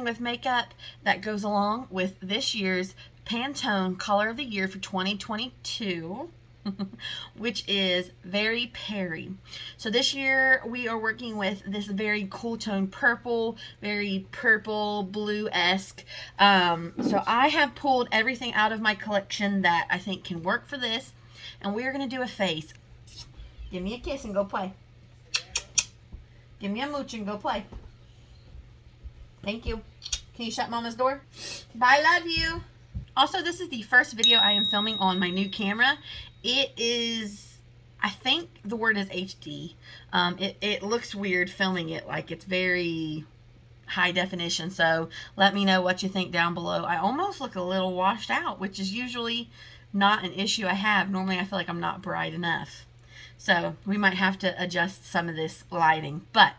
with makeup that goes along with this year's Pantone Color of the Year for 2022. Which is very Peri. So this year we are working with this very cool tone purple, very purple blue-esque. So I have pulled everything out of my collection that I think can work for this, and we're going to do a face. Give me a kiss and go play. Give me a mooch and go play. Thank you. Can you shut Mama's door? Bye, love you. Also, this is the first video I am filming on my new camera. It is, I think the word is HD. It looks weird filming it, like it's very high definition. So let me know what you think down below. I almost look a little washed out, which is usually not an issue I have. Normally I feel like I'm not bright enough. So we might have to adjust some of this lighting. But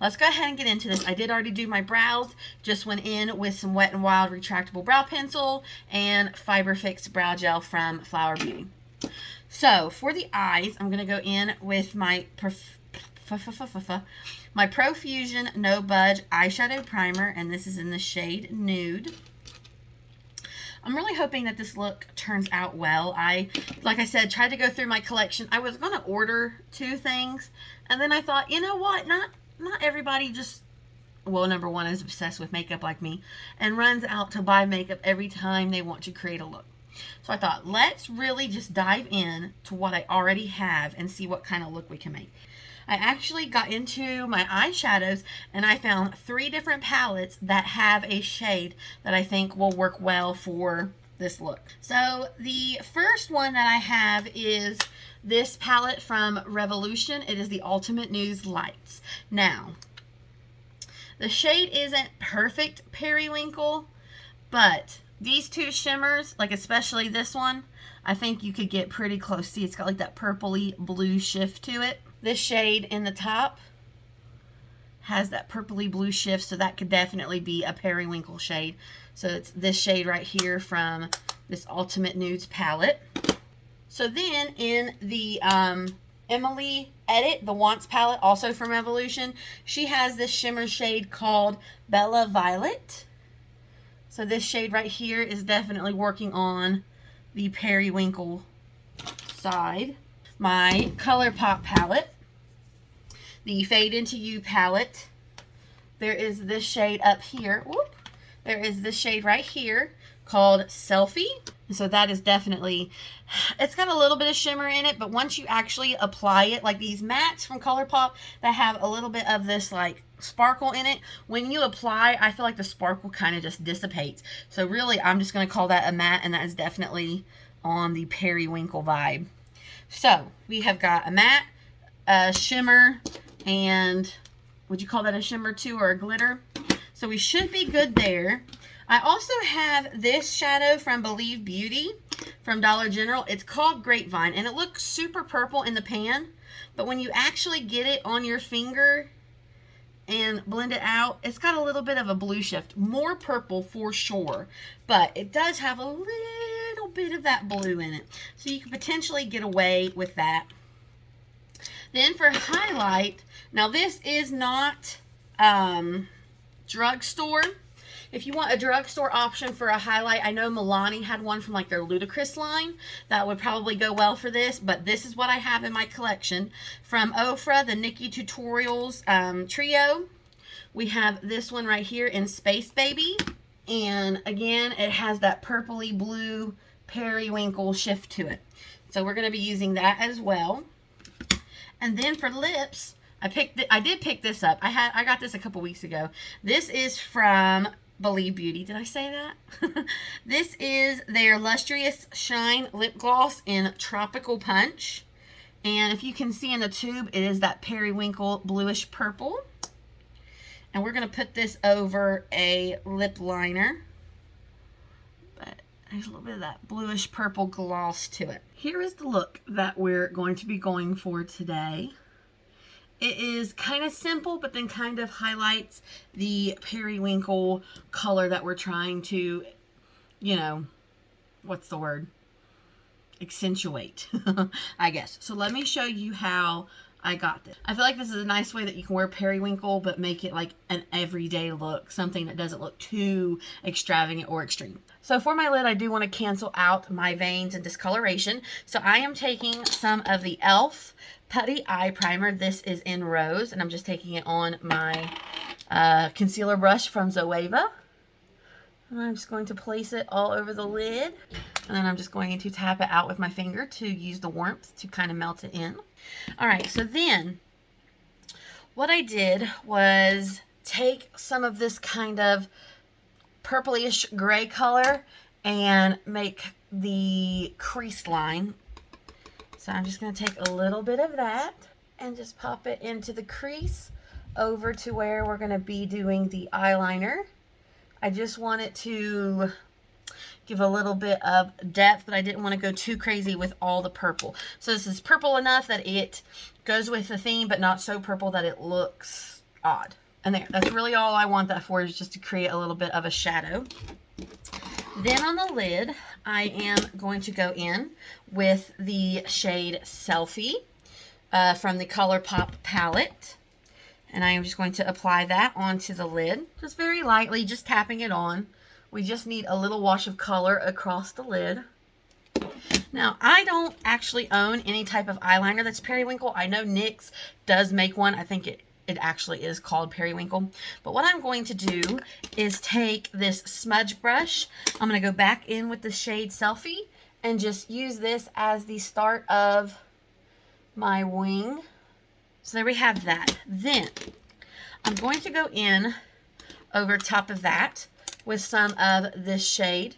let's go ahead and get into this. I did already do my brows. Just went in with some Wet n Wild retractable brow pencil and Fiber Fix brow gel from Flower Beauty. So for the eyes, I'm going to go in with my Profusion No Budge eyeshadow primer, and this is in the shade Nude. I'm really hoping that this look turns out well. Like I said, tried to go through my collection. I was going to order 2 things, and then I thought, you know what, not everybody just, well, number one, is obsessed with makeup like me and runs out to buy makeup every time they want to create a look. So I thought, let's really just dive in to what I already have and see what kind of look we can make. I actually got into my eyeshadows and I found 3 different palettes that have a shade that I think will work well for this look. So the first one that I have is this palette from Revolution. It is the Ultimate Nudes Lights. Now, the shade isn't perfect periwinkle, but these 2 shimmers, like especially this one, I think you could get pretty close. See, it's got like that purpley blue shift to it. This shade in the top has that purpley blue shift, so that could definitely be a periwinkle shade. So it's this shade right here from this Ultimate Nudes palette. So then in the Emily Edit, the Wants palette, also from Evolution, she has this shimmer shade called Bella Violet. So this shade right here is definitely working on the periwinkle side. My ColourPop palette, the Fade Into You palette, there is this shade up here. Whoop. There is this shade right here called Selfie. So that is definitely, it's got a little bit of shimmer in it, but once you actually apply it, like these mattes from ColourPop that have a little bit of this like sparkle in it, when you apply, I feel like the sparkle kind of just dissipates. So really, I'm just going to call that a matte, and that is definitely on the periwinkle vibe. So we have got a matte, a shimmer, and would you call that a shimmer too, or a glitter? So we should be good there. I also have this shadow from Believe Beauty from Dollar General. It's called Grapevine, and it looks super purple in the pan, but when you actually get it on your finger and blend it out, it's got a little bit of a blue shift. More purple for sure, but it does have a little bit of that blue in it. So you could potentially get away with that. Then for highlight, now this is not drugstore. If you want a drugstore option for a highlight, I know Milani had one from like their Ludicrous line that would probably go well for this, but this is what I have in my collection. From ofraxnikkitutorials trio, we have this one right here in Space Baby. And again, it has that purpley blue periwinkle shift to it. So we're going to be using that as well. And then for lips, I did pick this up. I got this a couple weeks ago. This is from Believe Beauty. Did I say that? This is their Lustreous Shine Lip Gloss in Tropical Punch. And if you can see in the tube, it is that periwinkle bluish purple. And we're going to put this over a lip liner. But there's a little bit of that bluish purple gloss to it. Here is the look that we're going to be going for today. It is kind of simple, but then kind of highlights the periwinkle color that we're trying to, you know, what's the word? Accentuate, I guess. So let me show you how I got this. I feel like this is a nice way that you can wear periwinkle, but make it like an everyday look, something that doesn't look too extravagant or extreme. So for my lid, I do want to cancel out my veins and discoloration. So I am taking some of the e.l.f. Putty Eye Primer. This is in Rose, and I'm just taking it on my concealer brush from Zoeva. And I'm just going to place it all over the lid. And then I'm just going to tap it out with my finger to use the warmth to kind of melt it in. All right, so then what I did was take some of this kind of purplish gray color and make the crease line. So I'm just going to take a little bit of that and just pop it into the crease over to where we're going to be doing the eyeliner. I just want it to give a little bit of depth, but I didn't want to go too crazy with all the purple. So this is purple enough that it goes with the theme, but not so purple that it looks odd. And there, that's really all I want that for, is just to create a little bit of a shadow. Then on the lid, I am going to go in with the shade Selfie from the ColourPop palette. And I am just going to apply that onto the lid, just very lightly, just tapping it on. We just need a little wash of color across the lid. Now, I don't actually own any type of eyeliner that's periwinkle. I know NYX does make one. I think it actually is called periwinkle. But what I'm going to do is take this smudge brush. I'm going to go back in with the shade Selfie and just use this as the start of my wing. So there we have that. Then I'm going to go in over top of that with some of this shade,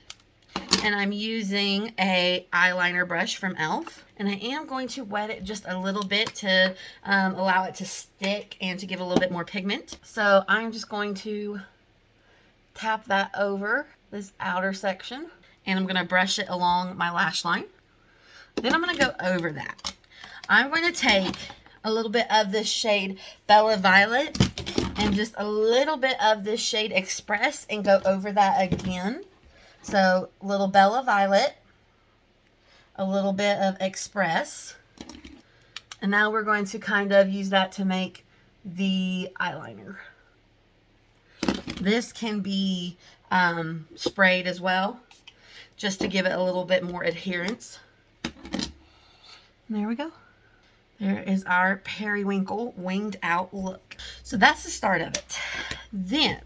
and I'm using a eyeliner brush from e.l.f. and I am going to wet it just a little bit to allow it to stick and to give a little bit more pigment. So I'm just going to tap that over this outer section, and I'm going to brush it along my lash line. Then I'm going to go over that. I'm going to take a little bit of this shade Bella Violet and just a little bit of this shade Express and go over that again. So little Bella Violet, a little bit of Express, and now we're going to kind of use that to make the eyeliner. This can be sprayed as well, just to give it a little bit more adherence. And there we go. There is our periwinkle winged out look. So that's the start of it. Then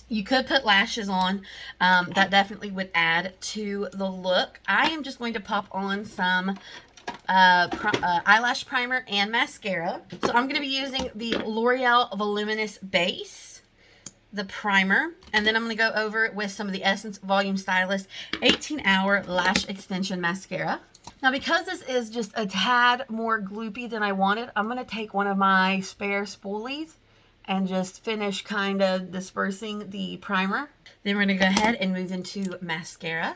you could put lashes on. That definitely would add to the look. I am just going to pop on some eyelash primer and mascara. So I'm going to be using the L'Oreal Voluminous Base, the primer, and then I'm going to go over it with some of the Essence Volume Stylist 18-Hour Lash Extension Mascara. Now, because this is just a tad more gloopy than I wanted, I'm going to take one of my spare spoolies and just finish kind of dispersing the primer. Then we're going to go ahead and move into mascara.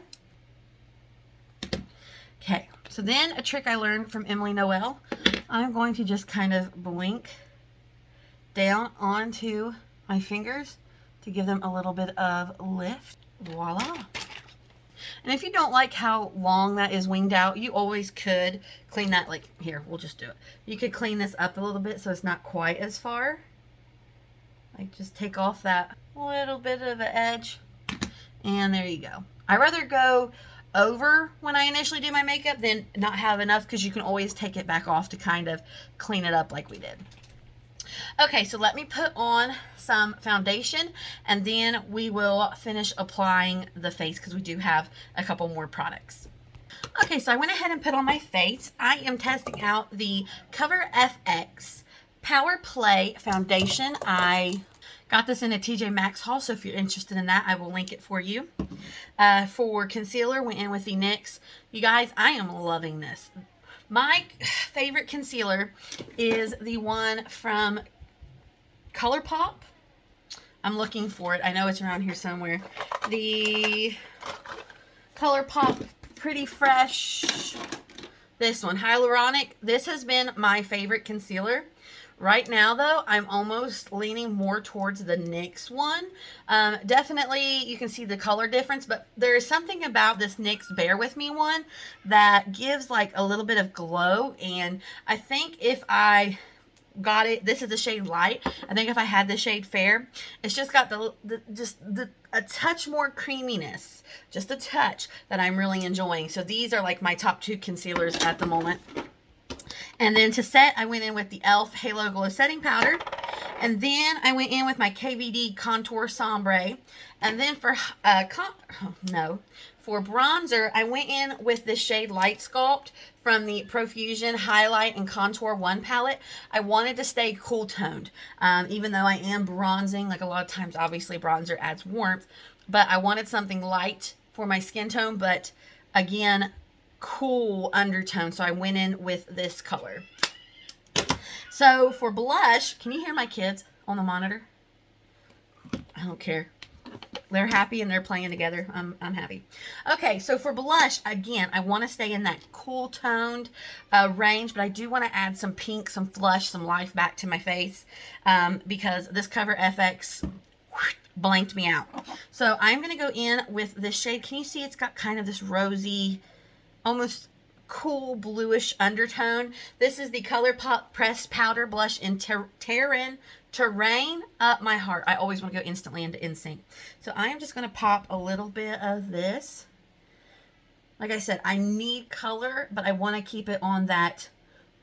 Okay, so then a trick I learned from Emily Noel, I'm going to just kind of blink down onto my fingers to give them a little bit of lift. Voila. And if you don't like how long that is winged out, you always could clean that, like, here, we'll just do it. You could clean this up a little bit so it's not quite as far. Like, just take off that little bit of an edge, and there you go. I rather go over when I initially do my makeup than not have enough, because you can always take it back off to kind of clean it up like we did. Okay, so let me put on some foundation, and then we will finish applying the face because we do have a couple more products. Okay, so I went ahead and put on my face. I am testing out the Cover FX Power Play Foundation. I got this in a TJ Maxx haul, so if you're interested in that, I will link it for you. For concealer, went in with the NYX. You guys, I am loving this. My favorite concealer is the one from ColourPop. I'm looking for it. I know it's around here somewhere. The ColourPop Pretty Fresh. this one, hyaluronic. This has been my favorite concealer. Right now, though, I'm almost leaning more towards the NYX one. Definitely, you can see the color difference, but there is something about this NYX Bear With Me one that gives like a little bit of glow, and I think if I got it, this is the shade light. I think if I had the shade fair, it's just got a touch more creaminess, just a touch that I'm really enjoying. So these are like my top 2 concealers at the moment. And then to set, I went in with the e.l.f. Halo Glow Setting Powder. And then I went in with my KVD Contour Sombre. And then for for bronzer, I went in with the shade Light Sculpt from the Profusion Highlight and Contour 1 palette. I wanted to stay cool toned, even though I am bronzing. Like a lot of times, obviously, bronzer adds warmth. But I wanted something light for my skin tone, but again, cool undertone. So I went in with this color. So for blush, can you hear my kids on the monitor? I don't care. They're happy and they're playing together. I'm happy. Okay, so for blush, again, I want to stay in that cool toned range, but I do want to add some pink, some flush, some life back to my face because this Cover FX blanked me out. So I'm going to go in with this shade. Can you see it's got kind of this rosy, almost cool bluish undertone? This is the ColourPop Pressed Powder Blush in Terrain. Up my heart. I always want to go instantly into NSYNC. So I am just going to pop a little bit of this. Like I said, I need color, but I want to keep it on that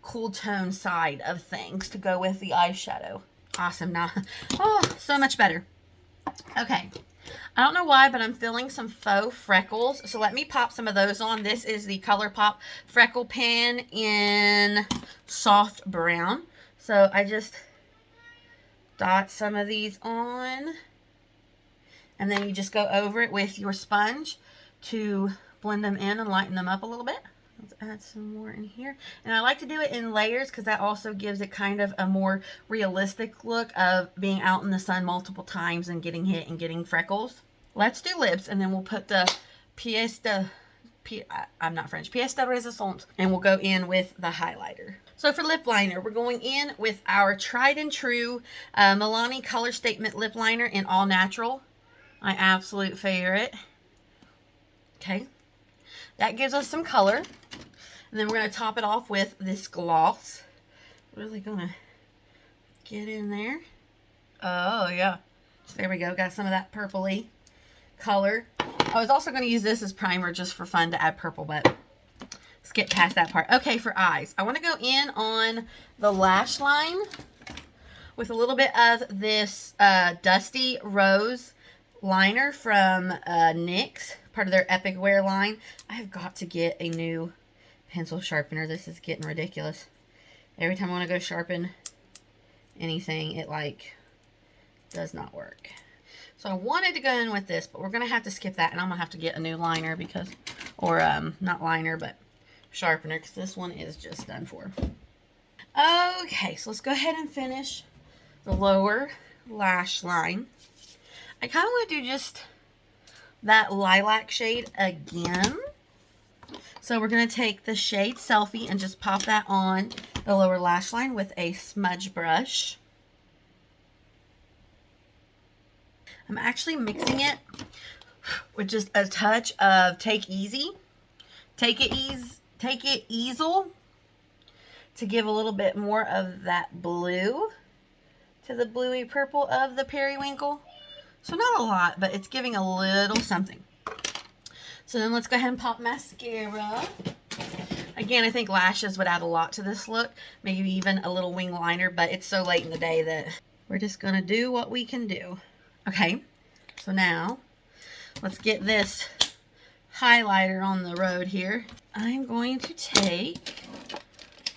cool tone side of things to go with the eyeshadow. Awesome. Now, oh, so much better. Okay. I don't know why, but I'm feeling some faux freckles. So let me pop some of those on. This is the ColourPop Freckle Pen in Soft Brown. So I just dot some of these on. And then you just go over it with your sponge to blend them in and lighten them up a little bit. Let's add some more in here. And I like to do it in layers because that also gives it kind of a more realistic look of being out in the sun multiple times and getting hit and getting freckles. Let's do lips, and then we'll put the pièce de résistance, and we'll go in with the highlighter. So for lip liner, we're going in with our tried and true Milani Color Statement Lip Liner in All Natural. My absolute favorite. Okay. That gives us some color. And then we're going to top it off with this gloss. Really going to get in there. Oh, yeah. So there we go. Got some of that purpley color. I was also going to use this as primer just for fun to add purple, but skip past that part. Okay, for eyes. I want to go in on the lash line with a little bit of this Dusty Rose liner from NYX, part of their Epic Wear line. I have got to get a new pencil sharpener. This is getting ridiculous. Every time I want to go sharpen anything, it like does not work. So I wanted to go in with this, but we're going to have to skip that, and I'm going to have to get a new liner because, or not liner, but sharpener, because this one is just done for. Okay, so let's go ahead and finish the lower lash line. I kind of want to do just that lilac shade again. So we're going to take the shade Selfie and just pop that on the lower lash line with a smudge brush. I'm actually mixing it with just a touch of Take Easy. Take it Easel to give a little bit more of that blue to the bluey purple of the periwinkle. So not a lot, but it's giving a little something. So then let's go ahead and pop mascara. Again, I think lashes would add a lot to this look. Maybe even a little wing liner, but it's so late in the day that we're just going to do what we can do. Okay, so now let's get this highlighter on the road here. I'm going to take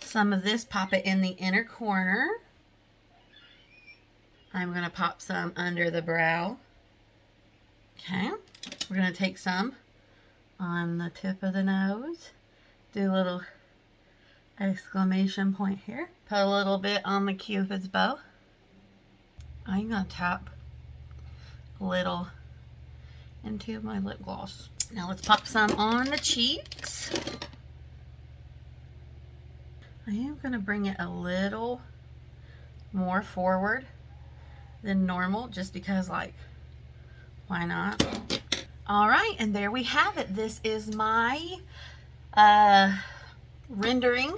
some of this, pop it in the inner corner. I'm going to pop some under the brow. Okay, we're going to take some on the tip of the nose. Do a little exclamation point here. Put a little bit on the Cupid's bow. I'm going to tap a little into my lip gloss. Now let's pop some on the cheeks. I am going to bring it a little more forward than normal, just because, like, why not? All right, and there we have it. This is my rendering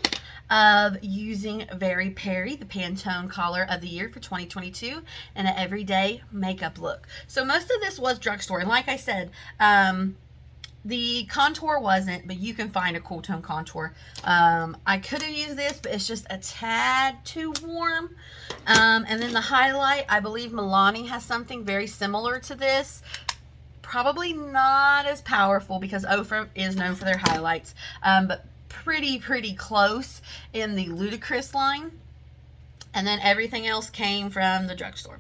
of using Very Peri, the Pantone color of the year for 2022, in an everyday makeup look. So most of this was drugstore, and like I said, the contour wasn't, but you can find a cool tone contour. I could have used this, but it's just a tad too warm. And then the highlight, I believe Milani has something very similar to this. Probably not as powerful because Ofra is known for their highlights, but pretty close in the ludicrous line. And then everything else came from the drugstore.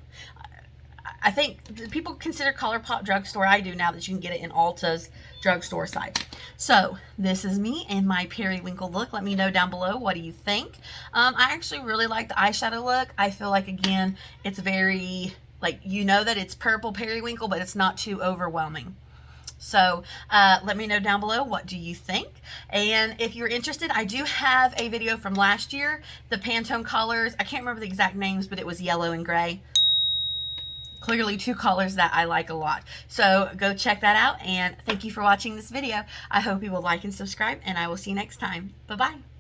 I think people consider ColourPop drugstore. I do, now that you can get it in Ulta's drugstore site. So this is me and my periwinkle look. Let me know down below, what do you think? I actually really like the eyeshadow look. I feel like, again, it's very, like, you know that it's purple periwinkle, but it's not too overwhelming. So let me know down below, what do you think? And if you're interested, I do have a video from last year, the Pantone colors. I can't remember the exact names, but it was yellow and gray. Clearly two colors that I like a lot. So go check that out, and thank you for watching this video. I hope you will like and subscribe, and I will see you next time. Bye-bye.